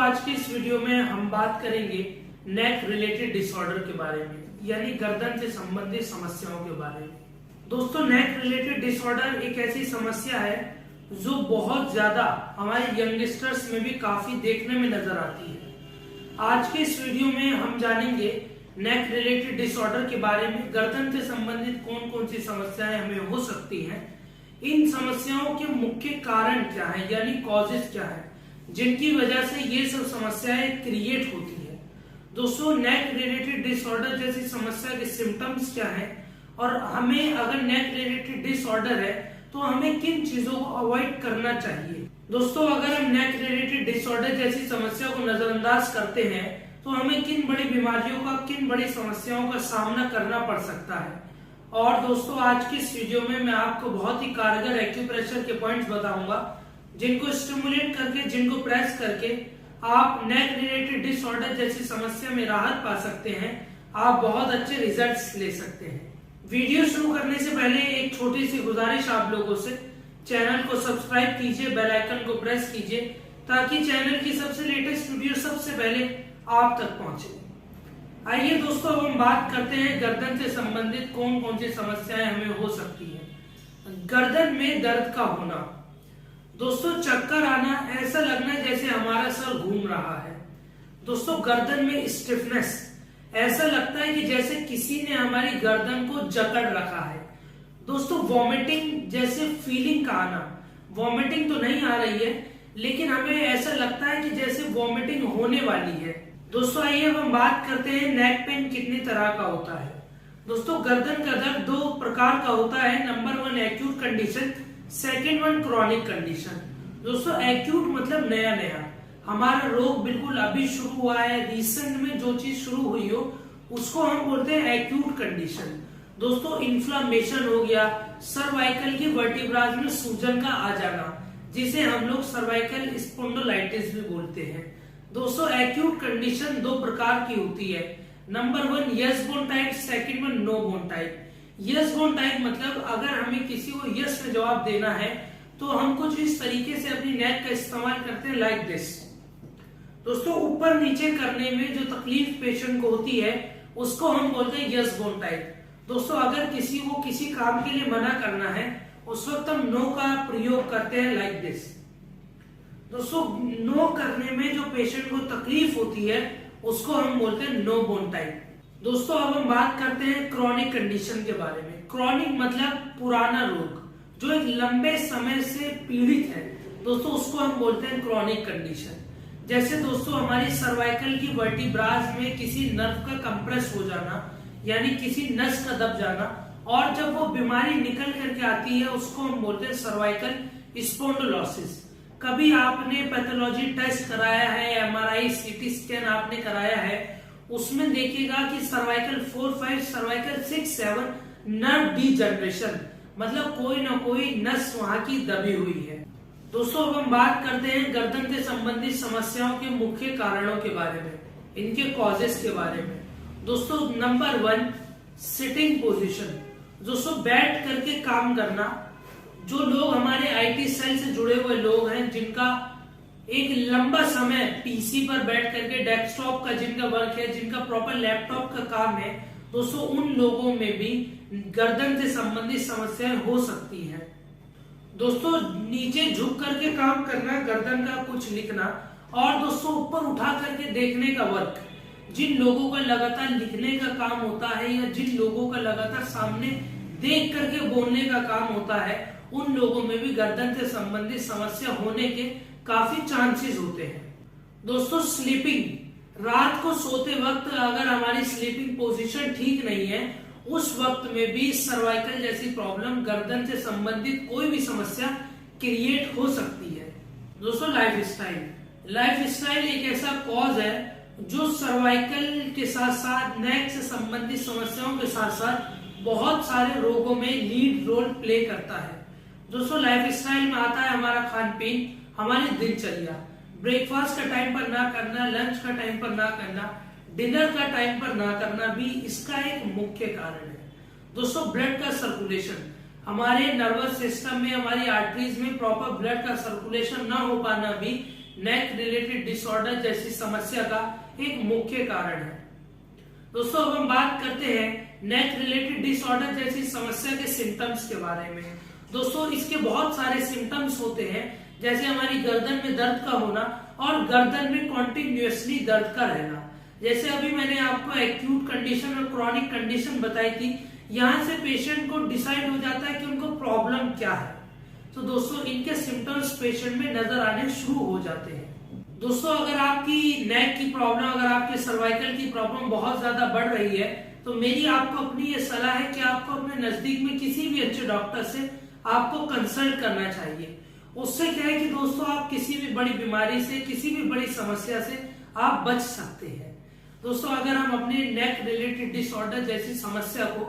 आज की इस वीडियो में हम बात करेंगे नेक रिलेटेड डिसऑर्डर के बारे में, यानी गर्दन से संबंधित समस्याओं के बारे में। दोस्तों, नेक रिलेटेड डिसऑर्डर एक ऐसी समस्या है जो बहुत ज्यादा हमारे यंगस्टर्स में भी काफी देखने में नजर आती है। आज के इस वीडियो में हम जानेंगे नेक रिलेटेड डिसऑर्डर के बारे में, गर्दन से संबंधित कौन कौन सी समस्याएं हमें हो सकती हैं, इन समस्याओं के मुख्य कारण क्या है, यानी कॉजेस क्या है जिनकी वजह से ये सब समस्याएं क्रिएट होती है। दोस्तों, नेक रिलेटेड डिसऑर्डर जैसी समस्या के सिम्टम्स क्या है और हमें अगर नेक रिलेटेड डिसऑर्डर है तो हमें किन चीजों को अवॉइड करना चाहिए। दोस्तों, अगर हम नेक रिलेटेड डिसऑर्डर जैसी समस्या को नजरअंदाज करते हैं तो हमें किन बड़ी बीमारियों का, किन बड़ी समस्याओं का सामना करना पड़ सकता है। और दोस्तों, आज की इस वीडियो में मैं आपको बहुत ही कारगर एक्यूप्रेशर के पॉइंट्स बताऊंगा जिनको स्टिमुलेट करके, जिनको प्रेस करके आप नेक रिलेटेड डिसऑर्डर जैसी समस्या में राहत पा सकते हैं, आप बहुत अच्छे रिजल्ट्स ले सकते हैं। वीडियो शुरू करने से पहले एक छोटी सी गुजारिश आप लोगों से, चैनल को सब्सक्राइब कीजिए, बेल आइकन को प्रेस कीजिए ताकि चैनल की सबसे लेटेस्ट वीडियो सबसे पहले आप तक पहुंचे। आइए दोस्तों, अब हम बात करते हैं गर्दन से संबंधित कौन कौन सी समस्याएं हमें हो सकती है। गर्दन में दर्द का होना। दोस्तों, चक्कर आना, ऐसा लगना जैसे हमारा सर घूम रहा है। दोस्तों, गर्दन में स्टिफनेस, ऐसा लगता है कि जैसे किसी ने हमारी गर्दन को जकड़ रखा है। दोस्तों, वॉमिटिंग जैसे फीलिंग का आना, वॉमिटिंग तो नहीं आ रही है लेकिन हमें ऐसा लगता है कि जैसे वॉमिटिंग होने वाली है। दोस्तों, आइए अब हम बात करते हैं नेक पेन कितनी तरह का होता है। दोस्तों, गर्दन का दर्द दो प्रकार का होता है। Number 1 acute condition, second 1 chronic condition. दोस्तों, एक्यूट मतलब नया नया, हमारा रोग बिल्कुल अभी शुरू हुआ है, रिसेंट में जो चीज शुरू हुई हो उसको हम बोलते हैं एक्यूट कंडीशन। दोस्तों, इन्फ्लामेशन हो गया, सर्वाइकल की वर्टिब्राज में सूजन का आ जाना, जिसे हम लोग सर्वाइकल स्पॉन्डिलाइटिस भी बोलते हैं। दोस्तों, एक्यूट कंडीशन दो प्रकार की होती है। Number 1 yes bone type, second 1 no bone type. Yes bone type मतलब अगर हमें किसी को यस में जवाब देना है तो हम कुछ इस तरीके से अपनी नेक का इस्तेमाल करते हैं, लाइक दिस। दोस्तों, ऊपर नीचे करने में जो तकलीफ पेशेंट को होती है उसको हम बोलते हैं यस बोन टाइप। दोस्तों, अगर किसी को किसी काम के लिए मना करना है उस वक्त हम नो का प्रयोग करते हैं, लाइक दिस। दोस्तों, नो करने में जो पेशेंट को तकलीफ होती है उसको हम बोलते हैं नो बोन टाइप। दोस्तों, अब हम बात करते हैं क्रॉनिक कंडीशन के बारे में। क्रॉनिक मतलब पुराना रोग जो एक लंबे समय से पीड़ित है, दोस्तों उसको हम बोलते हैं क्रॉनिक कंडीशन। जैसे दोस्तों, हमारी सर्वाइकल की वर्टिब्राज में किसी नर्व का कंप्रेस हो जाना, यानी किसी नस का दब जाना, और जब वो बीमारी निकल करके आती है उसको हम बोलते हैं सर्वाइकल स्पॉन्डिलोसिस। कभी आपने पैथोलॉजी टेस्ट कराया है, एमआरआई, सीटी स्कैन आपने कराया है, उसमें देखिएगा कि सर्वाइकल 4, 5, सर्वाइकल 6, 7 नर्व डीजनरेशन, मतलब कोई ना कोई नस वहां की दबी हुई है। दोस्तों, अब हम बात करते हैं गर्दन से संबंधित समस्याओं के मुख्य कारणों के बारे में, इनके कॉजेस के बारे में। दोस्तों, नंबर 1 सिटिंग पोजीशन। दोस्तों, बैठ करके काम करना। जो लोग हमारे आईटी सेल से जुड़े हुए लोग हैं, जिनका एक लंबा समय पीसी पर बैठ करके डेस्कटॉप का जिनका वर्क है, जिनका प्रॉपर लैपटॉप का काम है, दोस्तों उन लोगों में भी गर्दन से संबंधित समस्याएं हो सकती हैं। दोस्तों, नीचे झुक करके काम करना, गर्दन का कुछ लिखना, और दोस्तों ऊपर उठा करके देखने का वर्क, जिन लोगों का लगातार लिखने का काम होता है या जिन लोगों का लगातार सामने देख करके बोलने का काम होता है, उन लोगों में भी गर्दन से संबंधित समस्या होने के काफी चांसेस होते हैं। दोस्तों, स्लीपिंग, रात को सोते वक्त अगर हमारी स्लीपिंग पोजीशन ठीक नहीं है, उस वक्त में भी सर्वाइकल जैसी प्रॉब्लम, गर्दन से संबंधित कोई भी समस्या क्रिएट हो सकती है। दोस्तों, लाइफ स्टाइल एक ऐसा कॉज है जो सर्वाइकल के साथ साथ नेक से संबंधित समस्याओं के साथ साथ बहुत सारे रोगों में लीड रोल प्ले करता है। दोस्तों, लाइफ स्टाइल में आता है हमारा खान पीन, हमारी दिनचर्या, ब्रेकफास्ट का टाइम पर ना करना, लंच का टाइम पर ना करना, डिनर का टाइम पर ना करना भी इसका एक मुख्य कारण है। दोस्तों, ब्लड का सर्कुलेशन, हमारे नर्वस सिस्टम में, हमारी आर्टरीज में प्रॉपर ब्लड का सर्कुलेशन ना हो पाना भी नेक रिलेटेड डिसऑर्डर जैसी समस्या का एक मुख्य कारण है। दोस्तों अब हम बात करते हैं नेक रिलेटेड डिसऑर्डर जैसी समस्या के सिम्टम्स के बारे में। दोस्तों इसके बहुत सारे सिम्टम्स होते हैं, जैसे हमारी गर्दन में दर्द का होना और गर्दन में कॉन्टिन्यूअसली दर्द का रहना। जैसे अभी मैंने आपको एक्यूट कंडीशन और क्रॉनिक कंडीशन बताई थी, यहाँ से पेशेंट को डिसाइड हो जाता है कि उनको प्रॉब्लम क्या है। तो दोस्तों इनके सिम्टम्स पेशेंट में नजर आने शुरू हो जाते हैं। दोस्तों अगर आपकी नेक की प्रॉब्लम, अगर आपके सर्वाइकल की प्रॉब्लम बहुत ज्यादा बढ़ रही है, तो मेरी आपको अपनी ये सलाह है कि आपको अपने नजदीक में किसी भी अच्छे डॉक्टर से आपको कंसल्ट करना चाहिए। उससे क्या है कि दोस्तों आप किसी भी बड़ी बीमारी से, किसी भी बड़ी समस्या से आप बच सकते हैं। दोस्तों अगर हम अपने नेक रिलेटेड डिसऑर्डर जैसी समस्या को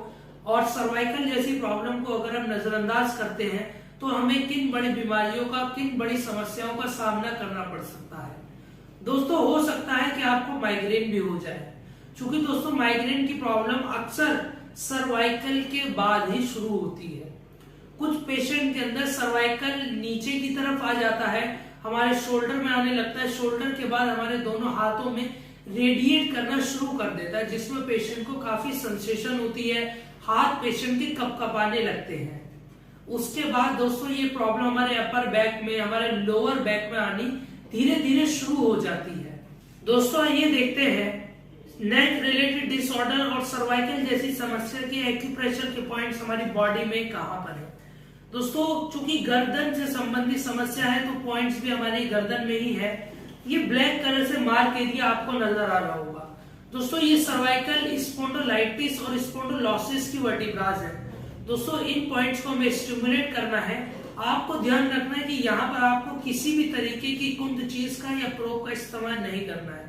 और सर्वाइकल जैसी प्रॉब्लम को अगर हम नजरअंदाज करते हैं, तो हमें किन बड़ी बीमारियों का, किन बड़ी समस्याओं का सामना करना पड़ सकता है। दोस्तों हो सकता है कि आपको माइग्रेन भी हो जाए, क्योंकि दोस्तों माइग्रेन की प्रॉब्लम अक्सर सर्वाइकल के बाद ही शुरू होती है। कुछ पेशेंट के अंदर सर्वाइकल नीचे की तरफ आ जाता है, हमारे शोल्डर में आने लगता है, शोल्डर के बाद हमारे दोनों हाथों में रेडिएट करना शुरू कर देता है, जिसमें पेशेंट को काफी सेंसेशन होती है, हाथ पेशेंट के कपकपाने लगते हैं। उसके बाद दोस्तों ये प्रॉब्लम हमारे अपर बैक में, हमारे लोअर बैक में आनी धीरे धीरे शुरू हो जाती है। दोस्तों आइए देखते हैं नेक रिलेटेड डिसऑर्डर और सर्वाइकल जैसी समस्या के एक्यूप्रेशर के पॉइंट्स हमारी बॉडी में कहां पर है। दोस्तों चूंकि गर्दन से संबंधित समस्या है, तो पॉइंट्स भी हमारी गर्दन में ही है। ये ब्लैक कलर से मार्क एरिया आपको नजर आ रहा होगा। दोस्तों ये सर्वाइकल स्पॉन्डिलोलाइटिस और स्पॉन्डिलोसिस की वर्टिब्रास है। दोस्तों इन पॉइंट्स को हमें स्टिमुलेट करना है। आपको ध्यान रखना है कि यहाँ पर आपको किसी भी तरीके की कुंद चीज का या प्रोब का इस्तेमाल नहीं करना है।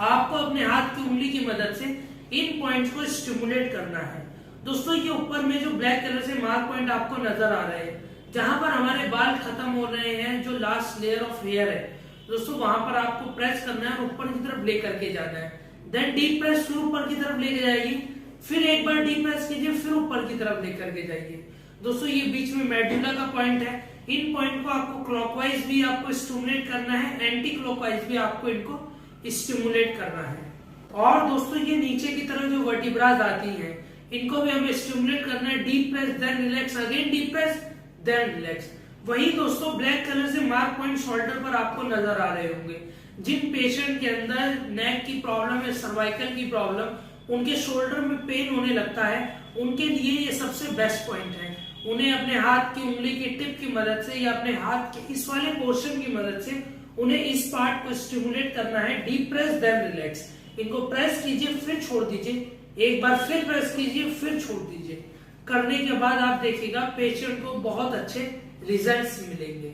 आपको अपने हाथ की उंगली की मदद से इन पॉइंट्स को स्टिमुलेट करना है। दोस्तों ये ऊपर में जो ब्लैक कलर से मार्क पॉइंट आपको नजर आ रहे हैं, जहां पर हमारे बाल खत्म हो रहे हैं, जो लास्ट लेयर ऑफ हेयर है, दोस्तों वहां पर आपको प्रेस करना है और ऊपर की तरफ लेकर के जाना है। देन डीप प्रेस, फिर ऊपर की तरफ लेके जाइए, फिर एक बार डीप प्रेस कीजिए, फिर ऊपर की तरफ लेकर के जाइए। दोस्तों ये बीच में मेडुला का पॉइंट है। इन पॉइंट को आपको क्लॉकवाइज भी आपको स्टिमुलेट करना है, एंटी क्लॉकवाइज भी आपको इनको स्टिमुलेट करना है। और दोस्तों ये नीचे की तरफ जो वर्टिब्रास आती है, इनको भी हमें स्टिमुलेट करना है। Deep press then relax, again deep press then relax. वही दोस्तों ब्लैक कलर से मार्क पॉइंट शोल्डर पर आपको नजर आ रहे होंगे। जिन पेशेंट के अंदर नेक की प्रॉब्लम है, सर्वाइकल की प्रॉब्लम, उनके शोल्डर में पेन होने लगता है, उनके लिए ये सबसे बेस्ट पॉइंट है। उन्हें अपने हाथ की उंगली की टिप की मदद से या अपने हाथ के इस वाले पोर्शन की मदद से उन्हें इस पार्ट को स्टिमुलेट करना है। Deep press then relax. इनको प्रेस कीजिए, फिर छोड़ दीजिए, एक बार फिर प्रेस कीजिए, फिर छोड़ दीजिए। करने के बाद आप देखिएगा पेशेंट को बहुत अच्छे रिजल्ट्स मिलेंगे।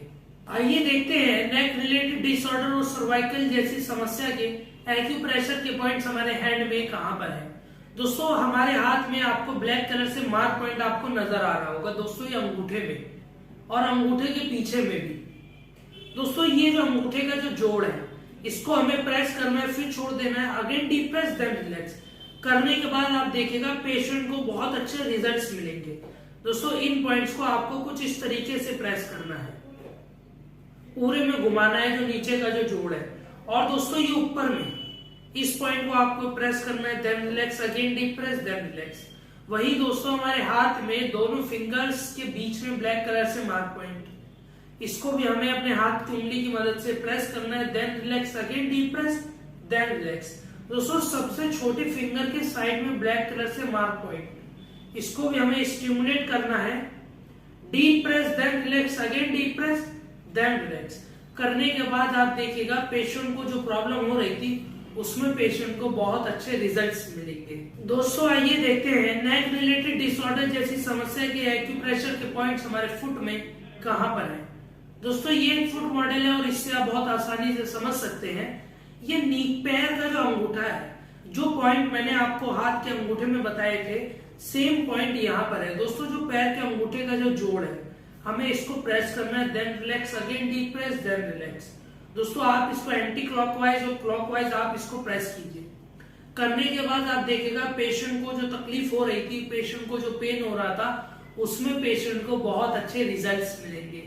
आइए देखते हैं नेक रिलेटेड डिसऑर्डर और सर्वाइकल जैसी समस्या के एक्यूप्रेशर के पॉइंट्स हमारे हैंड में कहां पर है। दोस्तों हमारे हाथ में आपको ब्लैक कलर से मार्क पॉइंट आपको नजर आ रहा होगा। दोस्तों ये अंगूठे में और अंगूठे के पीछे में भी। दोस्तों ये जो अंगूठे का जो जोड़ है, इसको हमें प्रेस करना है, फिर छोड़ देना है, again deep press then relax. करने के बाद आप देखिएगा पेशेंट को बहुत अच्छे रिजल्ट्स मिलेंगे। दोस्तों इन पॉइंट्स को आपको कुछ इस तरीके से प्रेस करना है, पूरे में घुमाना है जो नीचे का जो जोड़ है। और दोस्तों ये ऊपर में इस पॉइंट को आपको प्रेस करना है, then relax, again deep press then relax. वही दोस्तों हमारे हाथ में दोनों फिंगर्स के बीच में ब्लैक कलर से मार्क पॉइंट, इसको भी हमें अपने हाथ की उंगली की मदद से प्रेस करना है, then relax, again deep press then relax. दोस्तों सबसे छोटे फिंगर के साइड में ब्लैक कलर से मार्क पॉइंट, इसको भी हमें स्टिमुलेट करना है। Deep press then relax, again deep press then relax. करने के बाद आप देखिएगा पेशेंट को जो प्रॉब्लम हो रही थी उसमें पेशेंट को बहुत अच्छे रिजल्ट्स मिलेंगे। दोस्तों आइए देखते हैं नेक रिलेटेड डिसऑर्डर जैसी समस्या के एक्यूप्रेशर के पॉइंट्स हमारे फुट में कहां पर है। दोस्तों ये एक फुट मॉडल है और इससे आप बहुत आसानी से समझ सकते हैं। ये नी पैर का जो अंगूठा है, जो पॉइंट मैंने आपको हाथ के अंगूठे में बताए थे, सेम पॉइंट यहाँ पर है। दोस्तों जो पैर के अंगूठे का जो जोड़ है, हमें इसको प्रेस करना है, then relax, again deep press then relax. दोस्तों आप इसको एंटी क्लॉकवाइज और क्लॉकवाइज आप इसको प्रेस कीजिए। करने के बाद आप देखिएगा पेशेंट को जो तकलीफ हो रही थी, पेशेंट को जो पेन हो रहा था, उसमें पेशेंट को बहुत अच्छे रिजल्ट्स मिलेंगे।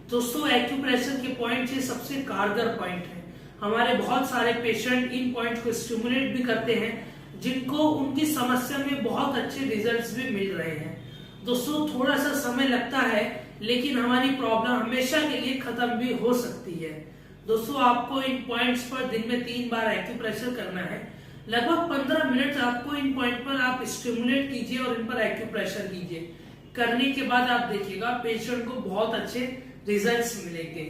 दोस्तों एक्यूप्रेशर के पॉइंट ये सबसे कारगर पॉइंट है। हमारे बहुत सारे पेशेंट इन पॉइंट्स को स्टिमुलेट भी करते हैं, जिनको उनकी समस्या में बहुत अच्छे रिजल्ट्स भी मिल रहे हैं। दोस्तों थोड़ा सा समय लगता है, लेकिन हमारी प्रॉब्लम हमेशा के लिए खत्म भी हो सकती है। दोस्तों आपको इन पॉइंट्स पर दिन में 3 बार एक्यूप्रेशर करना है। लगभग 15 मिनट आपको इन पॉइंट पर आप स्टिमुलेट कीजिए और इन पर एक्यूप्रेशर कीजिए। करने के बाद आप देखिएगा पेशेंट को बहुत अच्छे रिजल्ट्स मिलेंगे।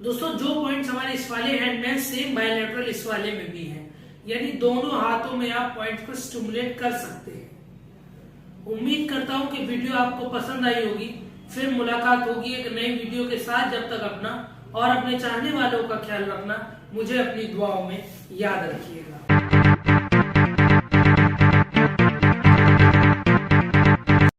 दोस्तों जो पॉइंट्स हमारे इस वाले हैंड में सेम बायलैटरल इस वाले में भी है, यानी दोनों हाथों में आप पॉइंट को स्टिमुलेट कर सकते हैं। उम्मीद करता हूं कि वीडियो आपको पसंद आई होगी। फिर मुलाकात होगी एक नई वीडियो के साथ। जब तक अपना और अपने चाहने वालों का ख्याल रखना, मुझे अपनी दुआओं में याद रखिएगा।